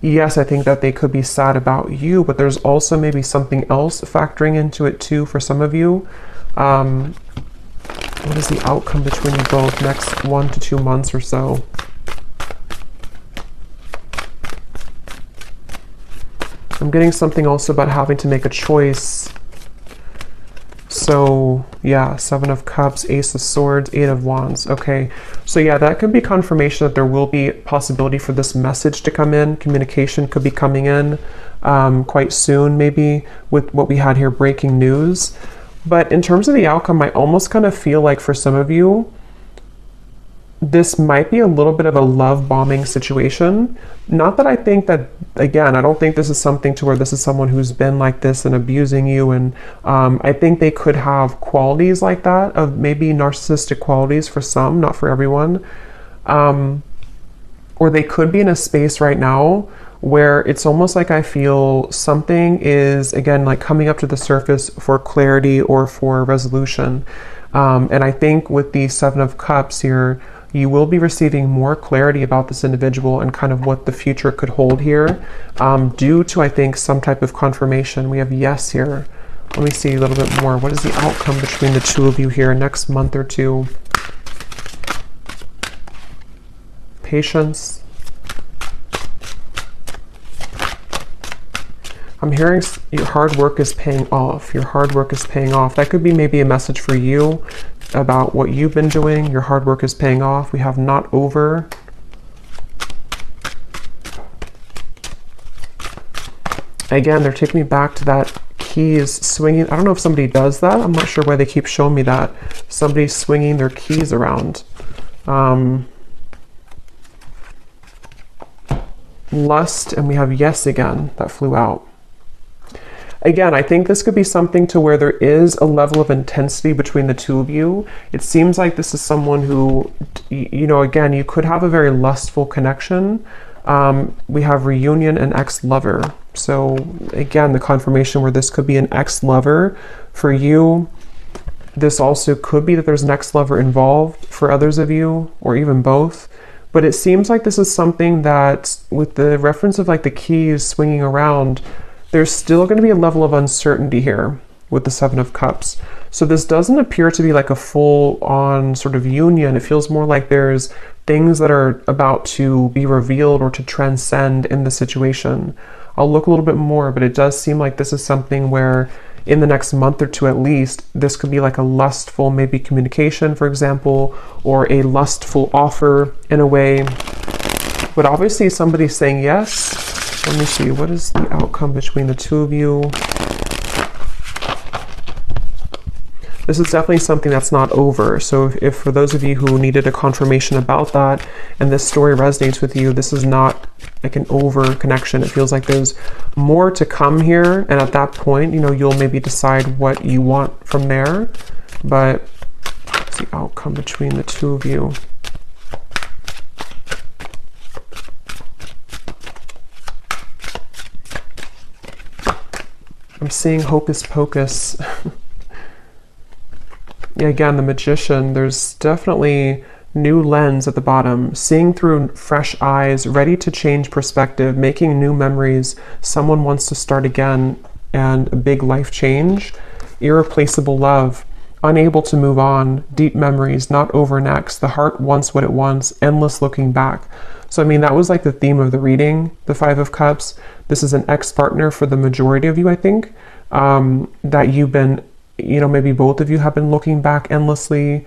Speaker 1: yes, I think that they could be sad about you, but there's also maybe something else factoring into it too for some of you. What is the outcome between you both next 1 to 2 months or so? I'm getting something also about having to make a choice. So yeah, 7 of Cups, Ace of Swords, 8 of Wands. Okay, so yeah, that could be confirmation that there will be possibility for this message to come in. Communication could be coming in quite soon, maybe with what we had here, breaking news. But in terms of the outcome, I almost kind of feel like for some of you, this might be a little bit of a love bombing situation. Not that I think that, again, I don't think this is something to where this is someone who's been like this and abusing you. And I think they could have qualities like that, of maybe narcissistic qualities for some, not for everyone. Or they could be in a space right now where it's almost like I feel something is, again, like coming up to the surface for clarity or for resolution. And I think with the 7 of Cups here, you will be receiving more clarity about this individual and kind of what the future could hold here, due to, I think, some type of confirmation. We have yes here. Let me see a little bit more. What is the outcome between the two of you here next month or two? Patience. I'm hearing your hard work is paying off. Your hard work is paying off. That could be maybe a message for you about what you've been doing. Your hard work is paying off. We have not over. Again, they're taking me back to that keys swinging. I don't know if somebody does that. I'm not sure why they keep showing me that. Somebody's swinging their keys around. Lust, and we have yes again. That flew out. Again, I think this could be something to where there is a level of intensity between the two of you. It seems like this is someone who, you know, again, you could have a very lustful connection. We have reunion and ex-lover. So again, the confirmation where this could be an ex-lover for you. This also could be that there's an ex-lover involved for others of you, or even both. But it seems like this is something that, with the reference of like the keys swinging around, there's still going to be a level of uncertainty here with the 7 of Cups. So this doesn't appear to be like a full-on sort of union. It feels more like there's things that are about to be revealed or to transcend in the situation. I'll look a little bit more, but it does seem like this is something where in the next month or two at least, this could be like a lustful maybe communication, for example, or a lustful offer in a way. But obviously somebody's saying yes. Let me see, what is the outcome between the two of you? This is definitely something that's not over. So if for those of you who needed a confirmation about that and this story resonates with you, this is not like an over connection. It feels like there's more to come here. And at that point, you know, you'll maybe decide what you want from there. But what's the outcome between the two of you? I'm seeing hocus pocus. Yeah, again, the Magician, there's definitely new lens at the bottom, seeing through fresh eyes, ready to change perspective, making new memories. Someone wants to start again, and a big life change. Irreplaceable love, unable to move on, deep memories, not over next. The heart wants what it wants, endless looking back. So, I mean, that was like the theme of the reading, the 5 of Cups. This is an ex-partner for the majority of you, I think, that you've been, you know, maybe both of you have been looking back endlessly.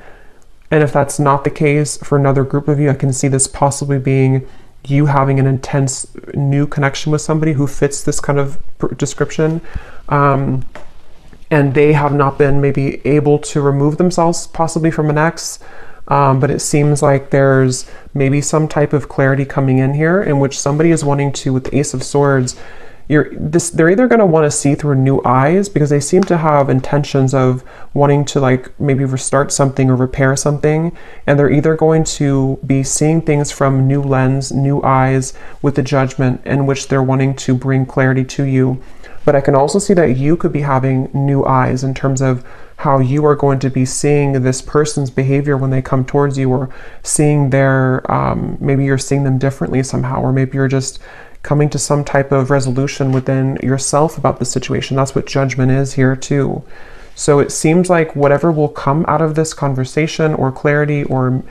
Speaker 1: And if that's not the case for another group of you, I can see this possibly being you having an intense new connection with somebody who fits this kind of description. and they have not been maybe able to remove themselves possibly from an ex. But it seems like there's maybe some type of clarity coming in here in which somebody is wanting to, with the Ace of Swords, they're either going to want to see through new eyes because they seem to have intentions of wanting to like maybe restart something or repair something, and they're either going to be seeing things from new lens, new eyes with the Judgment in which they're wanting to bring clarity to you. But I can also see that you could be having new eyes in terms of how you are going to be seeing this person's behavior when they come towards you, or seeing their, maybe you're seeing them differently somehow, or maybe you're just coming to some type of resolution within yourself about the situation. That's what Judgment is here too. So it seems like whatever will come out of this conversation or clarity or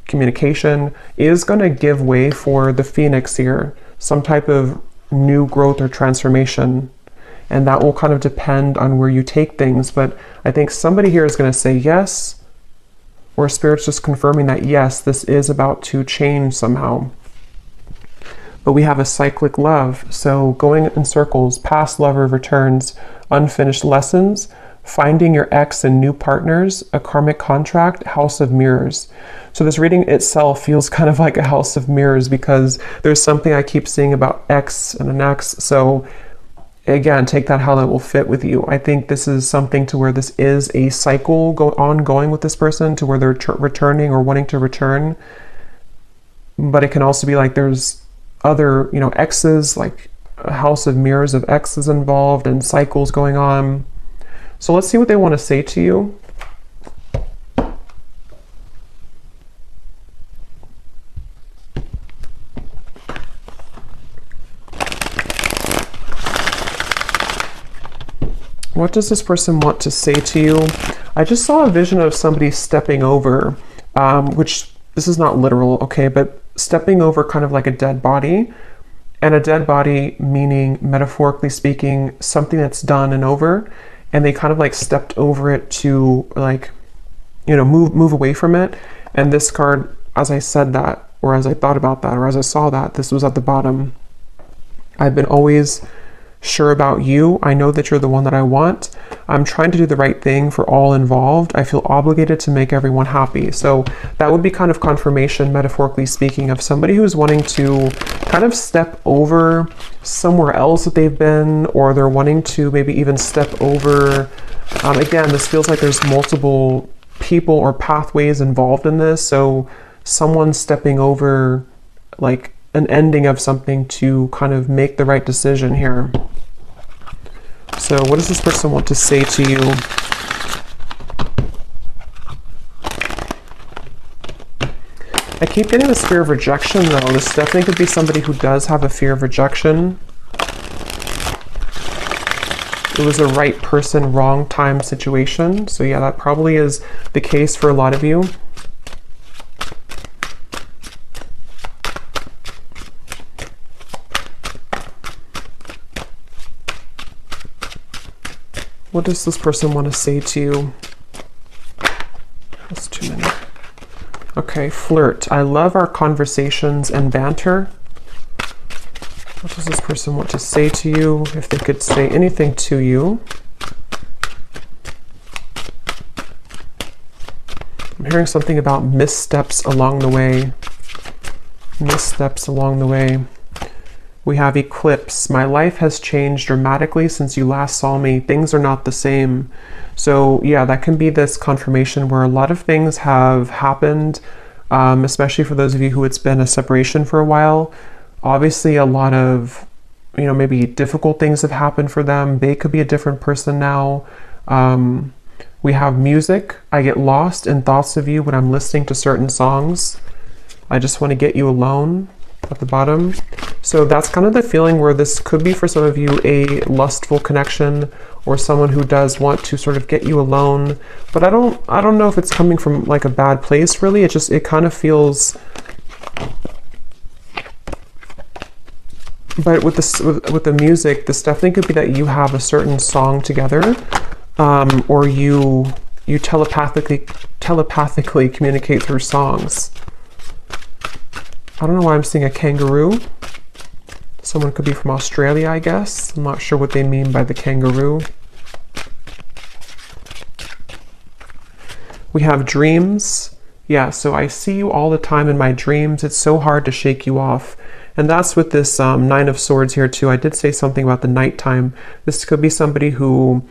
Speaker 1: communication is going to give way for the Phoenix here, some type of new growth or transformation. And that will kind of depend on where you take things. But I think somebody here is going to say yes, or Spirit's just confirming that yes, this is about to change somehow. But we have a cyclic love. So going in circles, past lover returns, unfinished lessons, finding your ex and new partners, a karmic contract, House of Mirrors. So this reading itself feels kind of like a House of Mirrors because there's something I keep seeing about ex and an ex. So again, take that how that will fit with you. I think this is something to where this is a cycle ongoing with this person, to where they're returning or wanting to return. But it can also be like there's other, exes, like a House of Mirrors of exes involved and cycles going on. So let's see what they want to say to you. What does this person want to say to you? I just saw a vision of somebody stepping over, which this is not literal, okay, but stepping over kind of like a dead body. And a dead body meaning, metaphorically speaking, something that's done and over. And they kind of like stepped over it to like, move away from it. And this card, as I said that, or as I thought about that, or as I saw that, this was at the bottom. I've been always sure about you. I know that you're the one that I want. I'm trying to do the right thing for all involved. I feel obligated to make everyone happy. So that would be kind of confirmation, metaphorically speaking, of somebody who's wanting to kind of step over somewhere else that they've been, or they're wanting to maybe even step over. Again, this feels like there's multiple people or pathways involved in this. So someone stepping over like an ending of something to kind of make the right decision here. So what does this person want to say to you? I keep getting this fear of rejection though. This definitely could be somebody who does have a fear of rejection. It was a right person, wrong time situation. So yeah, that probably is the case for a lot of you. What does this person want to say to you? That's too many. Okay, flirt. I love our conversations and banter. What does this person want to say to you? If they could say anything to you. I'm hearing something about missteps along the way. Missteps along the way. We have eclipse. My life has changed dramatically since you last saw me. Things are not the same. So yeah, that can be this confirmation where a lot of things have happened, especially for those of you who it's been a separation for a while. Obviously a lot of, maybe difficult things have happened for them. They could be a different person now. We have music. I get lost in thoughts of you when I'm listening to certain songs. I just want to get you alone at the bottom. So that's kind of the feeling where this could be for some of you a lustful connection, or someone who does want to sort of get you alone. But I don't know if it's coming from like a bad place really. It kind of feels, but with this, with the music, this definitely could be that you have a certain song together, or you telepathically communicate through songs. I don't know why I'm seeing a kangaroo. Someone could be from Australia, I guess. I'm not sure what they mean by the kangaroo. We have dreams. Yeah, so I see you all the time in my dreams. It's so hard to shake you off. And that's with this Nine of Swords here too. I did say something about the nighttime. This could be somebody who,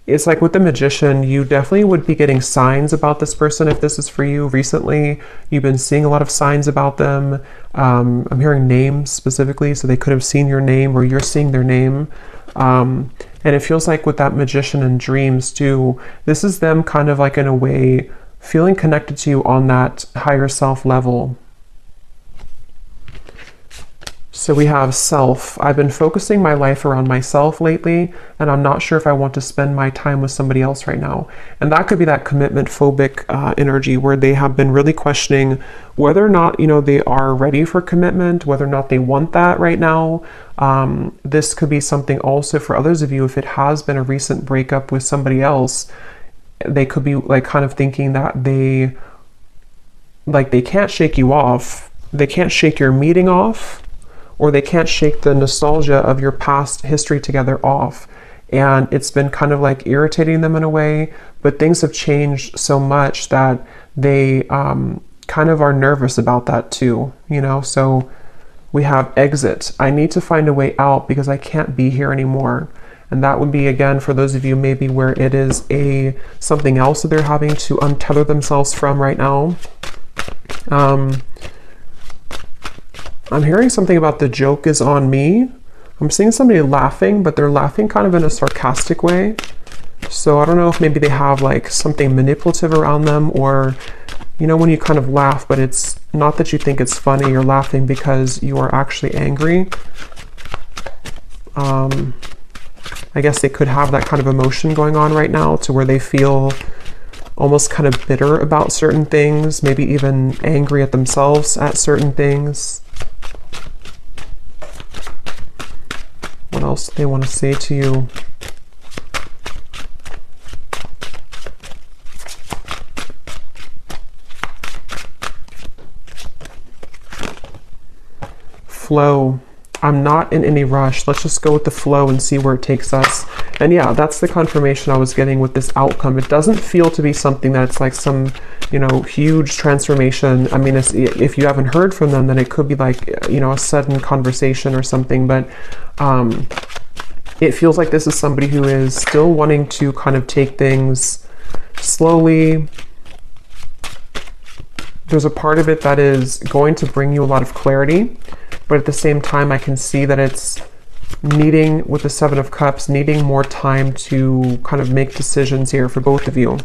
Speaker 1: it's like with the Magician, you definitely would be getting signs about this person if this is for you recently. You've been seeing a lot of signs about them. I'm hearing names specifically, so they could have seen your name or you're seeing their name. And it feels like with that Magician and dreams too, this is them kind of like in a way feeling connected to you on that higher self level. So we have self. I've been focusing my life around myself lately, and I'm not sure if I want to spend my time with somebody else right now. And that could be that commitment phobic energy where they have been really questioning whether or not, you know, they are ready for commitment, whether or not they want that right now. This could be something also for others of you, if it has been a recent breakup with somebody else, they could be like kind of thinking that they can't shake you off. They can't shake your meeting off, or they can't shake the nostalgia of your past history together off. And it's been kind of like irritating them in a way, but things have changed so much that they kind of are nervous about that too, you know? So we have exit. I need to find a way out because I can't be here anymore. And that would be, again, for those of you maybe where it is something else that they're having to untether themselves from right now. I'm hearing something about the joke is on me. I'm seeing somebody laughing, but they're laughing kind of in a sarcastic way. So I don't know if maybe they have like something manipulative around them, or, you know, when you kind of laugh, but it's not that you think it's funny, you're laughing because you are actually angry. I guess they could have that kind of emotion going on right now to where they feel almost kind of bitter about certain things, maybe even angry at themselves at certain things. What else do they want to say to you? Flow. I'm not in any rush. Let's just go with the flow and see where it takes us. And yeah, that's the confirmation I was getting with this outcome. It doesn't feel to be something that's like some, you know, huge transformation. I mean, if you haven't heard from them, then it could be like, you know, a sudden conversation or something. But it feels like this is somebody who is still wanting to kind of take things slowly. There's a part of it that is going to bring you a lot of clarity. But at the same time, I can see that it's needing, with the Seven of Cups, needing more time to kind of make decisions here for both of you.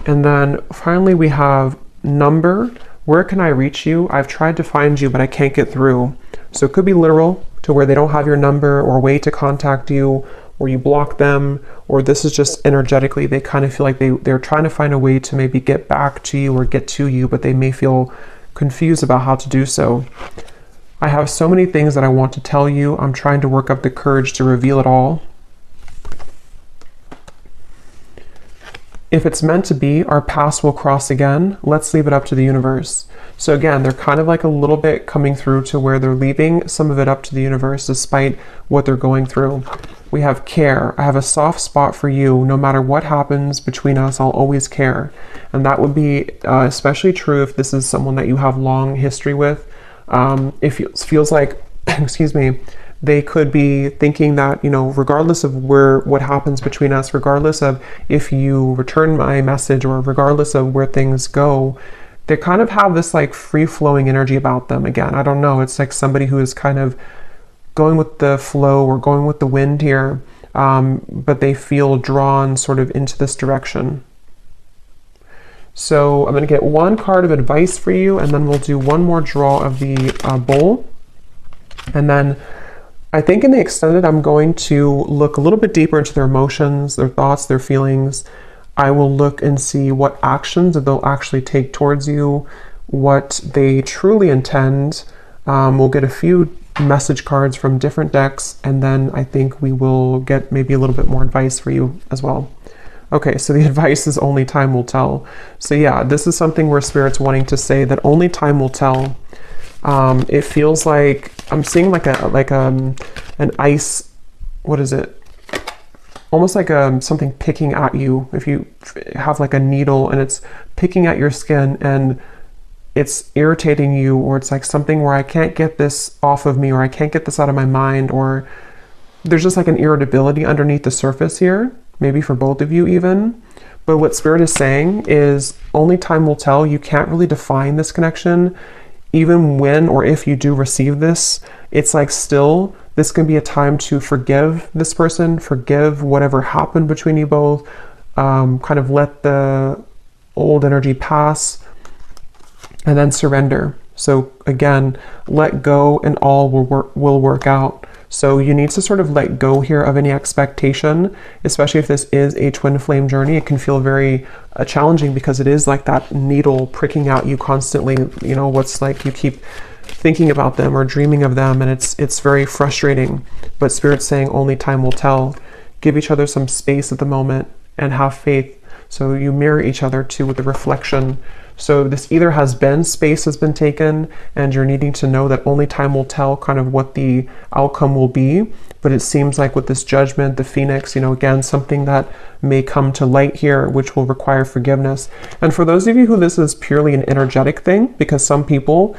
Speaker 1: And then finally we have number. Where can I reach you? I've tried to find you, but I can't get through. So it could be literal, to where they don't have your number or way to contact you, or you block them, or this is just energetically, they kind of feel like they're trying to find a way to maybe get back to you or get to you, but they may feel confused about how to do so. I have so many things that I want to tell you. I'm trying to work up the courage to reveal it all. If it's meant to be, our paths will cross again. Let's leave it up to the universe. So again, they're kind of like a little bit coming through to where they're leaving some of it up to the universe despite what they're going through. We have care. I have a soft spot for you. No matter what happens between us, I'll always care. And that would be especially true if this is someone that you have long history with. It feels like, excuse me, they could be thinking that, you know, regardless of what happens between us, regardless of if you return my message or regardless of where things go, they kind of have this like free-flowing energy about them. Again, I don't know. It's like somebody who is kind of going with the flow or going with the wind here, but they feel drawn sort of into this direction. So I'm going to get one card of advice for you, and then we'll do one more draw of the bowl. And then I think in the extended, I'm going to look a little bit deeper into their emotions, their thoughts, their feelings. I will look and see what actions that they'll actually take towards you, what they truly intend. We'll get a few message cards from different decks, and then I think we will get maybe a little bit more advice for you as well. Okay, so the advice is only time will tell. So yeah, this is something where Spirit's wanting to say that only time will tell. It feels like I'm seeing like an ice, what is it? almost like something picking at you. If you have like a needle and it's picking at your skin and it's irritating you, or it's like something where I can't get this off of me, or I can't get this out of my mind, or there's just like an irritability underneath the surface here, maybe for both of you even. But what Spirit is saying is only time will tell. You can't really define this connection. Even when or if you do receive this, it's like still, this can be a time to forgive this person, forgive whatever happened between you both, kind of let the old energy pass, and then surrender. So again, let go and all will work out. So you need to sort of let go here of any expectation, especially if this is a twin flame journey. It can feel very challenging because it is like that needle pricking out you constantly. You know, what's like you keep thinking about them or dreaming of them, and it's very frustrating. But Spirit's saying only time will tell. Give each other some space at the moment and have faith. So you mirror each other too with the reflection. So this either has been, space has been taken, and you're needing to know that only time will tell kind of what the outcome will be. But it seems like with this judgment, the Phoenix, you know, again, something that may come to light here, which will require forgiveness. And for those of you who this is purely an energetic thing, because some people,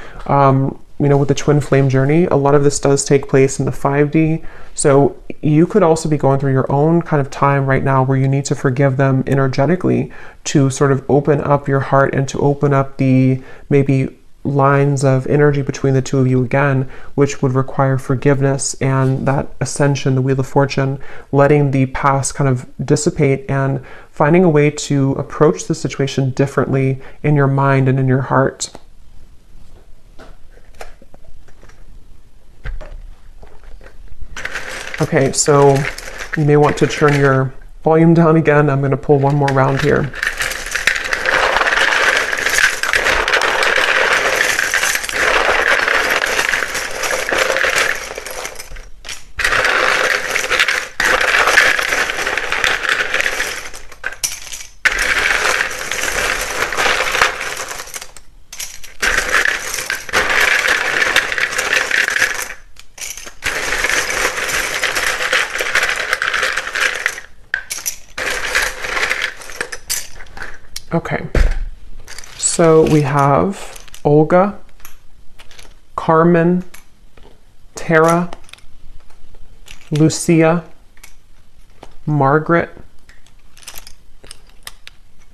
Speaker 1: you know, with the twin flame journey, a lot of this does take place in the 5D. So you could also be going through your own kind of time right now where you need to forgive them energetically to sort of open up your heart and to open up the maybe lines of energy between the two of you again, which would require forgiveness and that ascension, the Wheel of Fortune, letting the past kind of dissipate and finding a way to approach the situation differently in your mind and in your heart. Okay, so you may want to turn your volume down again. I'm going to pull one more round here. Okay, so we have Olga, Carmen, Tara, Lucia, Margaret,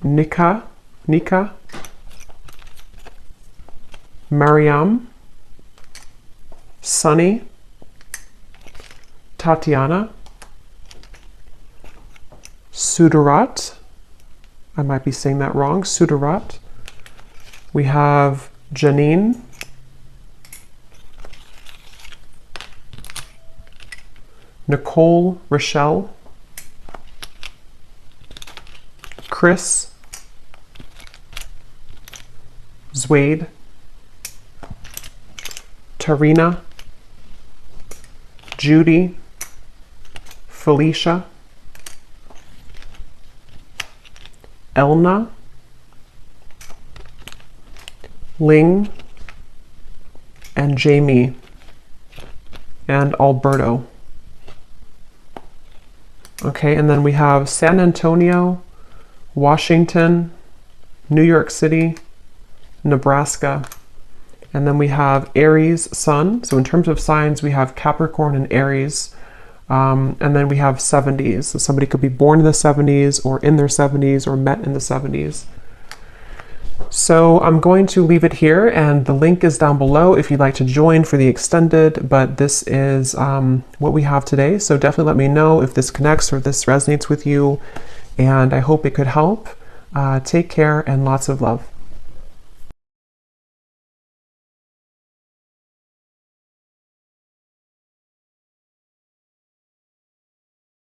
Speaker 1: Nika, Mariam, Sunny, Tatiana, Sudarat, I might be saying that wrong, Sudarat. We have Janine, Nicole, Rochelle, Chris, Zwade, Tarina, Judy, Felicia, Elna, Ling, and Jamie, and Alberto. Okay, and then we have San Antonio, Washington, New York City, Nebraska, and then we have Aries, Sun. So in terms of signs, we have Capricorn and Aries. And then we have 70s. So somebody could be born in the 70s or in their 70s or met in the 70s. So I'm going to leave it here, and the link is down below if you'd like to join for the extended, but this is what we have today. So definitely let me know if this connects or if this resonates with you, and I hope it could help. Take care and lots of love.